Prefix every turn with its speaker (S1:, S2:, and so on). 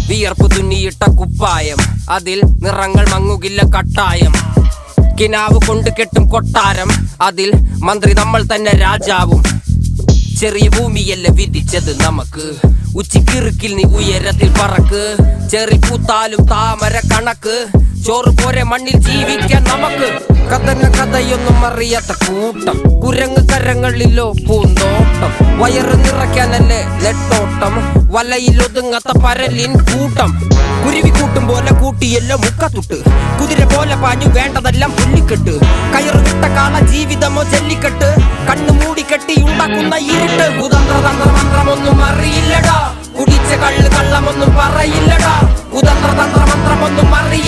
S1: വിയർപ്പ് തുന്നിയിട്ട കുപ്പായം, അതിൽ നിറങ്ങൾ മങ്ങുകില്ല കട്ടായം. കിനാവ് കൊണ്ട് കെട്ടും കൊട്ടാരം, അതിൽ മന്ത്രി നമ്മൾ തന്നെ രാജാവും. ചെറിയ ഭൂമിയല്ല വിധിച്ചത് നമുക്ക്, ഉച്ചിക്കിറുക്കിൽ നീ ഉയരത്തിൽ പറക്ക്. ചെറി പൂത്താലും താമര കണക്ക്, ചോറ് പോരെ മണ്ണിൽ ജീവിക്കാൻ നമുക്ക്. കഥന കഥയൊന്നും അറിയാത്ത കൂട്ടം, കുരങ്ങ് കരങ്ങളിലോ പൂന്തോട്ടം. വയറ് നിറയ്ക്കാനല്ലേ നെട്ടോട്ടം, വലയിൽ ഒതുങ്ങാത്ത പരലിൻ കൂട്ടം. കുരുവി കൂട്ടും പോലെ കൂട്ടിയല്ലോ മുക്കത്തുട്ട്, കുതിര പോലെ പാഞ്ഞു വേണ്ടതെല്ലാം പുല്ലിക്കെട്ട്. കയറ് വിട്ട കാള ജീവിതമോ ജല്ലിക്കെട്ട്, കണ്ണു മൂടിക്കെട്ടി ഉണ്ടാക്കുന്ന ഇരുട്ട്. കുതന്ത്ര തന്ത്ര മന്ത്രമൊന്നും അറിയില്ലടാ, കുടിച്ച കള്ള് കള്ളമൊന്നും പറയില്ലടാ. കുതന്ത്ര തന്ത്ര മന്ത്രമൊന്നും അറിയില്ല.